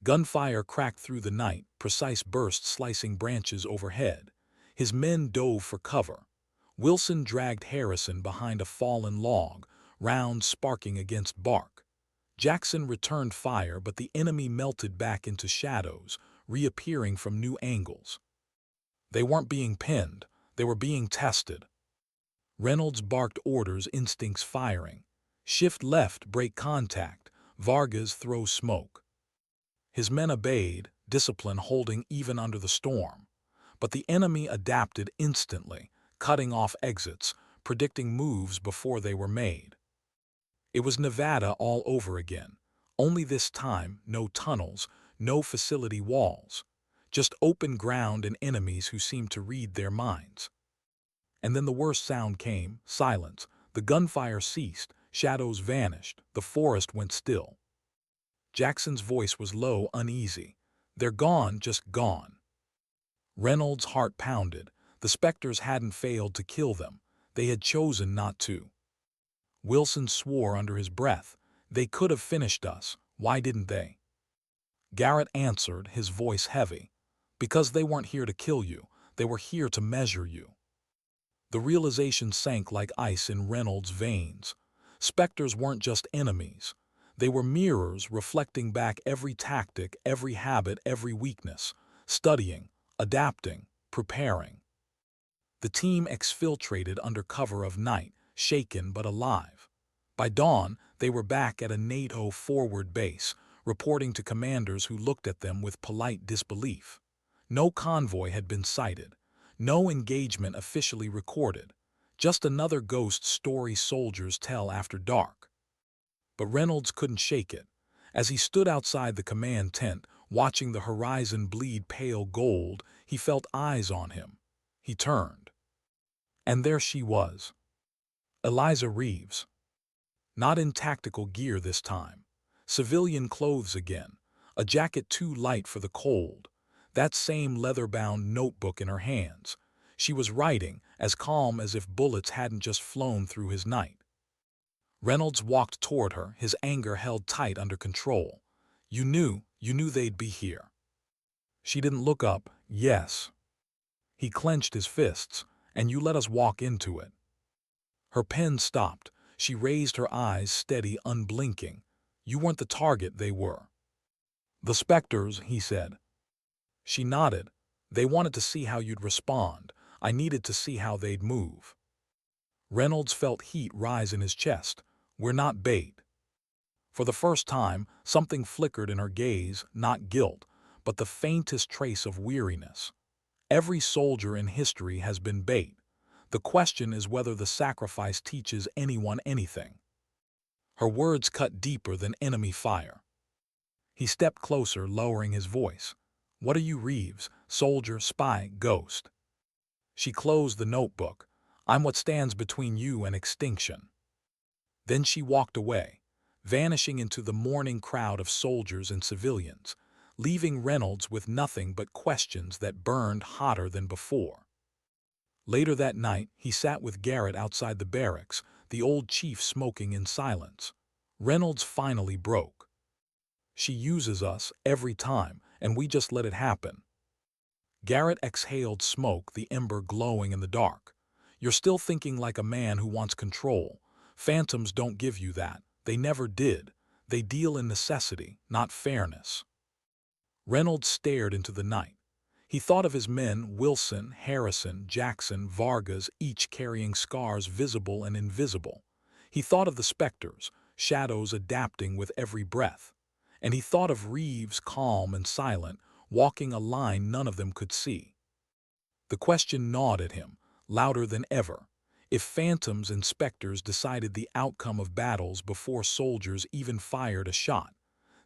Gunfire cracked through the night, precise bursts slicing branches overhead. His men dove for cover. Wilson dragged Harrison behind a fallen log, rounds sparking against bark. Jackson returned fire, but the enemy melted back into shadows, reappearing from new angles. They weren't being pinned, they were being tested. Reynolds barked orders, instincts firing. Shift left, break contact. Vargas, throw smoke. His men obeyed, discipline holding even under the storm. But the enemy adapted instantly, cutting off exits, predicting moves before they were made. It was Nevada all over again. Only this time, no tunnels, no facility walls. Just open ground and enemies who seemed to read their minds. And then the worst sound came, silence. The gunfire ceased, shadows vanished, the forest went still. Jackson's voice was low, uneasy. "They're gone, just gone." Reynolds' heart pounded. The specters hadn't failed to kill them. They had chosen not to. Wilson swore under his breath. "They could have finished us. Why didn't they?" Garrett answered, his voice heavy. "Because they weren't here to kill you. They were here to measure you." The realization sank like ice in Reynolds' veins. Specters weren't just enemies. They were mirrors reflecting back every tactic, every habit, every weakness, studying, adapting, preparing. The team exfiltrated under cover of night, shaken but alive. By dawn, they were back at a NATO forward base, reporting to commanders who looked at them with polite disbelief. No convoy had been sighted. No engagement officially recorded. Just another ghost story soldiers tell after dark. But Reynolds couldn't shake it. As he stood outside the command tent, watching the horizon bleed pale gold, he felt eyes on him. He turned. And there she was. Eliza Reeves. Not in tactical gear this time. Civilian clothes again, a jacket too light for the cold, that same leather-bound notebook in her hands. She was writing, as calm as if bullets hadn't just flown through his night. Reynolds walked toward her, his anger held tight under control. You knew they'd be here. She didn't look up. Yes. He clenched his fists. And you let us walk into it. Her pen stopped. She raised her eyes, steady, unblinking. You weren't the target, they were. The Spectres, he said. She nodded. They wanted to see how you'd respond. I needed to see how they'd move. Reynolds felt heat rise in his chest. We're not bait. For the first time, something flickered in her gaze, not guilt, but the faintest trace of weariness. Every soldier in history has been bait. The question is whether the sacrifice teaches anyone anything. Her words cut deeper than enemy fire. He stepped closer, lowering his voice. What are you, Reeves? Soldier, spy, ghost? She closed the notebook. I'm what stands between you and extinction. Then she walked away, vanishing into the mourning crowd of soldiers and civilians, leaving Reynolds with nothing but questions that burned hotter than before. Later that night, he sat with Garrett outside the barracks, the old chief smoking in silence. Reynolds finally broke. She uses us every time, and we just let it happen. Garrett exhaled smoke, the ember glowing in the dark. You're still thinking like a man who wants control. Phantoms don't give you that. They never did. They deal in necessity, not fairness. Reynolds stared into the night. He thought of his men, Wilson, Harrison, Jackson, Vargas, each carrying scars visible and invisible. He thought of the Spectres, shadows adapting with every breath. And he thought of Reeves, calm and silent, walking a line none of them could see. The question gnawed at him, louder than ever. If phantoms and specters decided the outcome of battles before soldiers even fired a shot,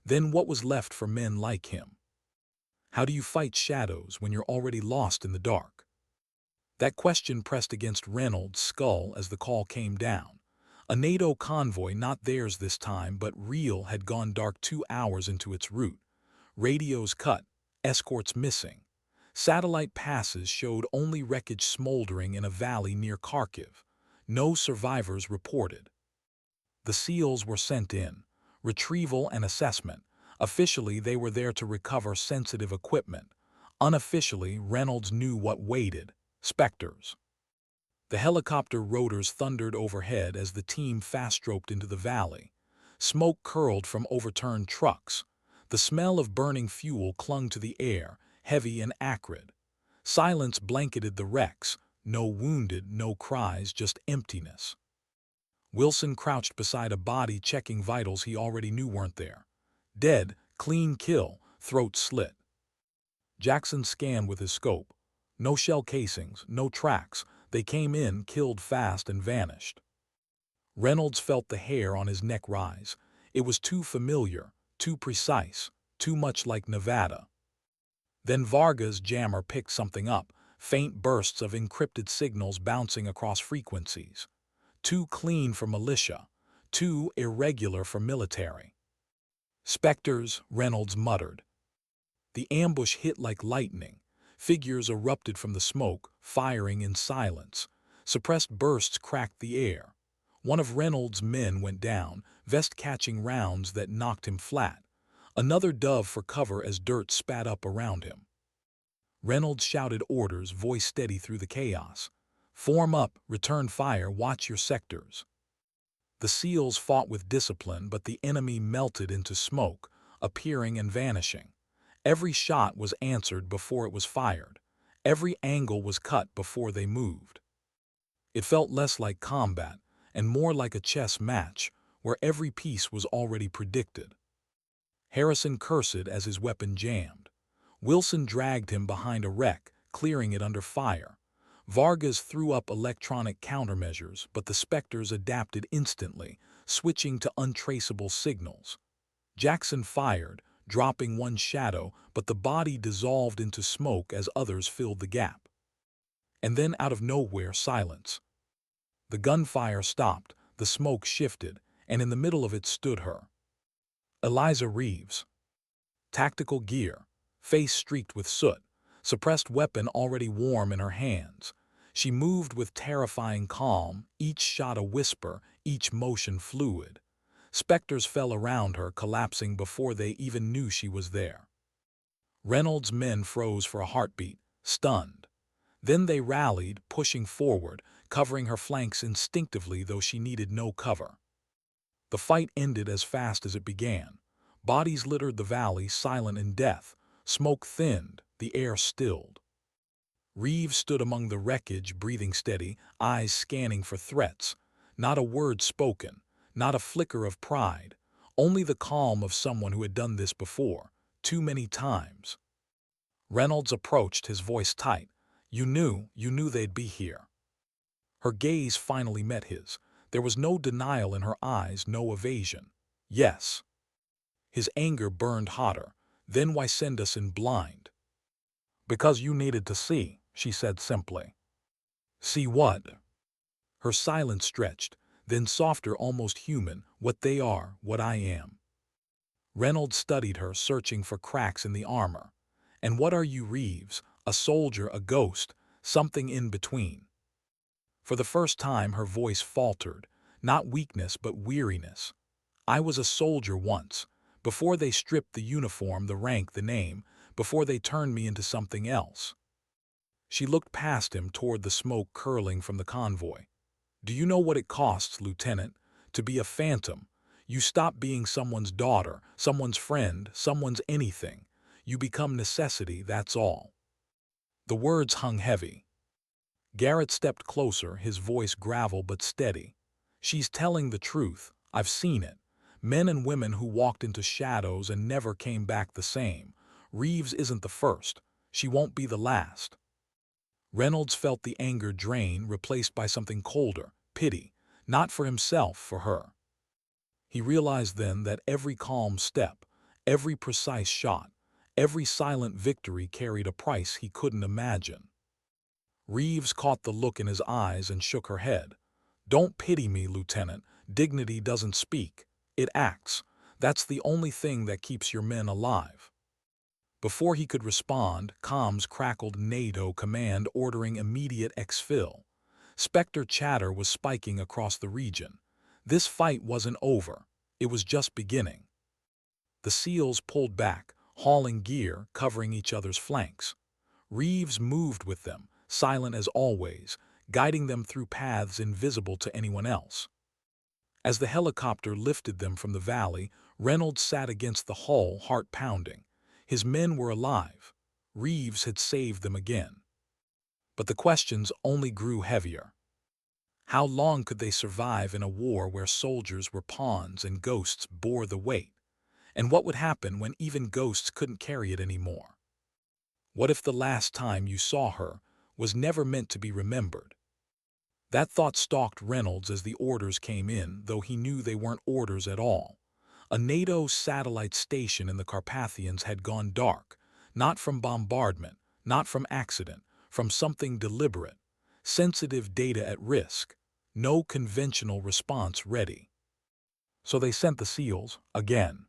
then what was left for men like him? How do you fight shadows when you're already lost in the dark? That question pressed against Reynolds' skull as the call came down. A NATO convoy, not theirs this time, but real, had gone dark 2 hours into its route. Radios cut, escorts missing. Satellite passes showed only wreckage smoldering in a valley near Kharkiv. No survivors reported. The SEALs were sent in. Retrieval and assessment. Officially, they were there to recover sensitive equipment. Unofficially, Reynolds knew what waited: Spectres. The helicopter rotors thundered overhead as the team fast-roped into the valley. Smoke curled from overturned trucks. The smell of burning fuel clung to the air, heavy and acrid. Silence blanketed the wrecks. No wounded, no cries, just emptiness. Wilson crouched beside a body, checking vitals he already knew weren't there. Dead, clean kill, throat slit. Jackson scanned with his scope. No shell casings, no tracks. They came in, killed fast, and vanished. Reynolds felt the hair on his neck rise. It was too familiar, too precise, too much like Nevada. Then Vargas' jammer picked something up, faint bursts of encrypted signals bouncing across frequencies. Too clean for militia, too irregular for military. Spectres, Reynolds muttered. The ambush hit like lightning. Figures erupted from the smoke, firing in silence. Suppressed bursts cracked the air. One of Reynolds' men went down, vest catching rounds that knocked him flat. Another dove for cover as dirt spat up around him. Reynolds shouted orders, voice steady through the chaos. Form up, return fire, watch your sectors. The SEALs fought with discipline, but the enemy melted into smoke, appearing and vanishing. Every shot was answered before it was fired. Every angle was cut before they moved. It felt less like combat and more like a chess match, where every piece was already predicted. Harrison cursed as his weapon jammed. Wilson dragged him behind a wreck, clearing it under fire. Vargas threw up electronic countermeasures, but the Spectres adapted instantly, switching to untraceable signals. Jackson fired, dropping one shadow, but the body dissolved into smoke as others filled the gap. And then out of nowhere, silence. The gunfire stopped, the smoke shifted, and in the middle of it stood her. Eliza Reeves. Tactical gear, face streaked with soot, suppressed weapon already warm in her hands. She moved with terrifying calm, each shot a whisper, each motion fluid. Specters fell around her, collapsing before they even knew she was there. Reynolds' men froze for a heartbeat, stunned. Then they rallied, pushing forward, covering her flanks instinctively though she needed no cover. The fight ended as fast as it began. Bodies littered the valley, silent in death. Smoke thinned, the air stilled. Reeves stood among the wreckage, breathing steady, eyes scanning for threats. Not a word spoken, not a flicker of pride, only the calm of someone who had done this before, too many times. Reynolds approached, his voice tight. You knew they'd be here." Her gaze finally met his. There was no denial in her eyes, no evasion. Yes. His anger burned hotter. Then why send us in blind? "Because you needed to see," she said simply. "See what?" Her silence stretched, then softer, almost human. "What they are, what I am." Reynolds studied her, searching for cracks in the armor. "And what are you, Reeves? A soldier, a ghost, something in between?" For the first time her voice faltered, not weakness but weariness. "I was a soldier once, before they stripped the uniform, the rank, the name, before they turned me into something else." She looked past him toward the smoke curling from the convoy. "Do you know what it costs, Lieutenant, to be a phantom? You stop being someone's daughter, someone's friend, someone's anything. You become necessity, that's all." The words hung heavy. Garrett stepped closer, his voice gravel but steady. "She's telling the truth. I've seen it. Men and women who walked into shadows and never came back the same. Reeves isn't the first. She won't be the last." Reynolds felt the anger drain, replaced by something colder, pity, not for himself, for her. He realized then that every calm step, every precise shot, every silent victory carried a price he couldn't imagine. Reeves caught the look in his eyes and shook her head. "Don't pity me, Lieutenant. Dignity doesn't speak. It acts. That's the only thing that keeps your men alive." Before he could respond, comms crackled, NATO command ordering immediate exfil. Spectre chatter was spiking across the region. This fight wasn't over. It was just beginning. The SEALs pulled back, hauling gear, covering each other's flanks. Reeves moved with them, silent as always, guiding them through paths invisible to anyone else. As the helicopter lifted them from the valley, Reynolds sat against the hull, heart pounding. His men were alive. Reeves had saved them again. But the questions only grew heavier. How long could they survive in a war where soldiers were pawns and ghosts bore the weight? And what would happen when even ghosts couldn't carry it anymore? What if the last time you saw her was never meant to be remembered? That thought stalked Reynolds as the orders came in, though he knew they weren't orders at all. A NATO satellite station in the Carpathians had gone dark, not from bombardment, not from accident, from something deliberate. Sensitive data at risk, no conventional response ready. So they sent the SEALs again.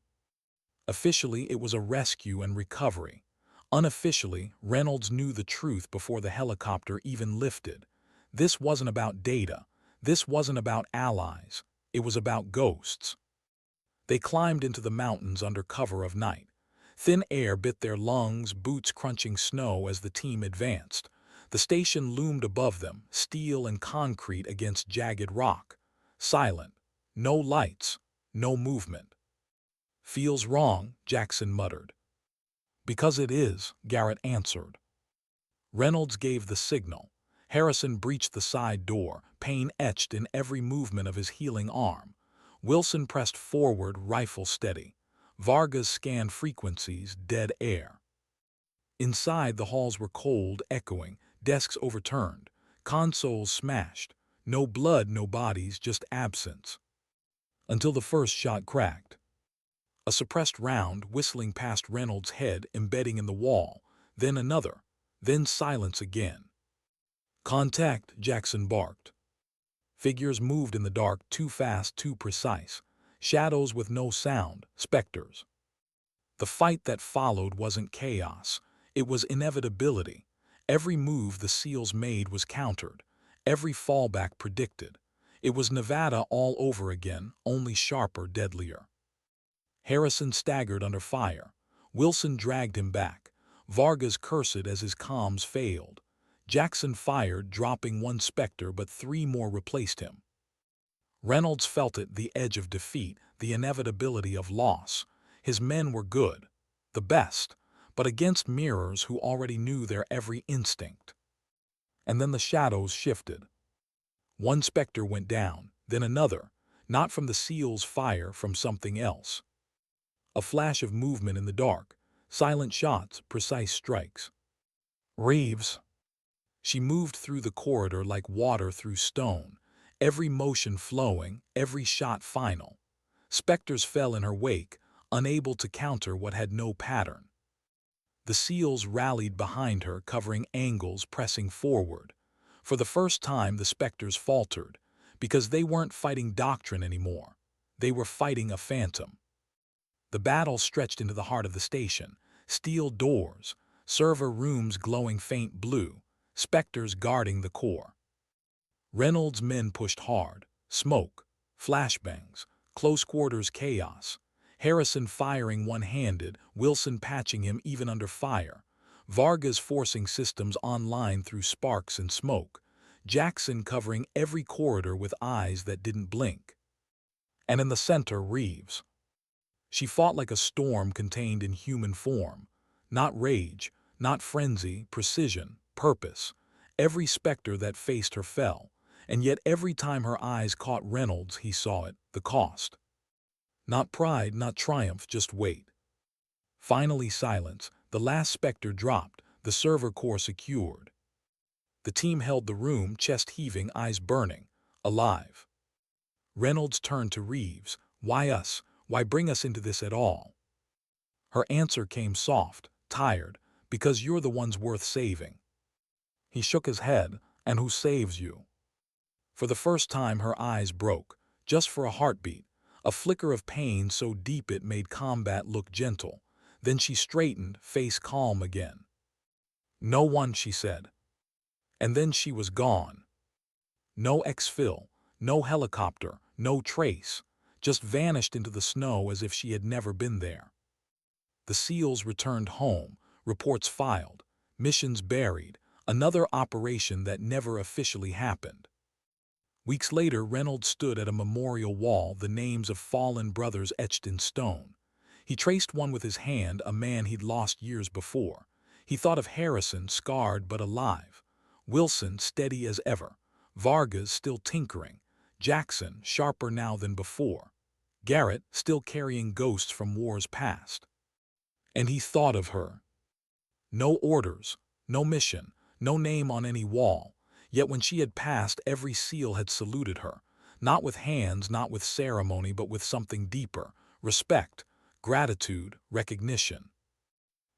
Officially, it was a rescue and recovery. Unofficially, Reynolds knew the truth before the helicopter even lifted. This wasn't about data. This wasn't about allies. It was about ghosts. They climbed into the mountains under cover of night. Thin air bit their lungs, boots crunching snow as the team advanced. The station loomed above them, steel and concrete against jagged rock. Silent. No lights. No movement. "Feels wrong," Jackson muttered. "Because it is," Garrett answered. Reynolds gave the signal. Harrison breached the side door, pain etched in every movement of his healing arm. Wilson pressed forward, rifle steady. Vargas scanned frequencies, dead air. Inside, the halls were cold, echoing, desks overturned, consoles smashed. No blood, no bodies, just absence. Until the first shot cracked. A suppressed round whistling past Reynolds' head, embedding in the wall. Then another. Then silence again. "Contact," Jackson barked. Figures moved in the dark, too fast, too precise. Shadows with no sound, specters. The fight that followed wasn't chaos. It was inevitability. Every move the SEALs made was countered. Every fallback predicted. It was Nevada all over again, only sharper, deadlier. Harrison staggered under fire. Wilson dragged him back. Vargas cursed as his comms failed. Jackson fired, dropping one Spectre, but three more replaced him. Reynolds felt it, the edge of defeat, the inevitability of loss. His men were good, the best, but against mirrors who already knew their every instinct. And then the shadows shifted. One Spectre went down, then another, not from the SEALs' fire, from something else. A flash of movement in the dark, silent shots, precise strikes. Reeves. She moved through the corridor like water through stone, every motion flowing, every shot final. Spectres fell in her wake, unable to counter what had no pattern. The SEALs rallied behind her, covering angles, pressing forward. For the first time, the Spectres faltered, because they weren't fighting doctrine anymore. They were fighting a phantom. The battle stretched into the heart of the station. Steel doors, server rooms glowing faint blue, Spectres guarding the core. Reynolds' men pushed hard. Smoke, flashbangs, close quarters chaos. Harrison firing one-handed, Wilson patching him even under fire. Vargas forcing systems online through sparks and smoke. Jackson covering every corridor with eyes that didn't blink. And in the center, Reeves. She fought like a storm contained in human form. Not rage, not frenzy, precision, purpose. Every Spectre that faced her fell, and yet every time her eyes caught Reynolds, he saw it, the cost. Not pride, not triumph, just weight. Finally silence. The last Spectre dropped, the server core secured. The team held the room, chest heaving, eyes burning, alive. Reynolds turned to Reeves. Why us? Why bring us into this at all? Her answer came soft, tired, because you're the ones worth saving. He shook his head. And who saves you? For the first time her eyes broke, just for a heartbeat, a flicker of pain so deep it made combat look gentle. Then she straightened, face calm again. No one, she said. And then she was gone. No exfil, no helicopter, no trace, just vanished into the snow as if she had never been there. The SEALs returned home, reports filed, missions buried, another operation that never officially happened. Weeks later, Reynolds stood at a memorial wall, the names of fallen brothers etched in stone. He traced one with his hand, a man he'd lost years before. He thought of Harrison, scarred but alive. Wilson, steady as ever. Vargas, still tinkering. Jackson, sharper now than before. Garrett, still carrying ghosts from wars past. And he thought of her. No orders, no mission, no name on any wall. Yet when she had passed, every SEAL had saluted her, not with hands, not with ceremony, but with something deeper, respect, gratitude, recognition.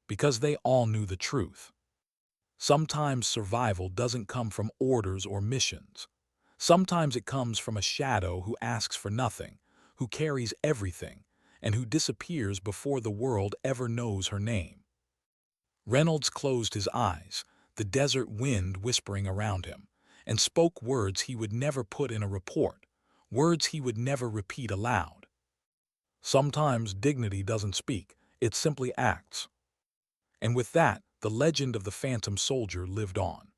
Because they all knew the truth. Sometimes survival doesn't come from orders or missions. Sometimes it comes from a shadow who asks for nothing, who carries everything, and who disappears before the world ever knows her name. Reynolds closed his eyes, the desert wind whispering around him, and spoke words he would never put in a report, words he would never repeat aloud. Sometimes dignity doesn't speak, it simply acts. And with that, the legend of the Phantom Soldier lived on.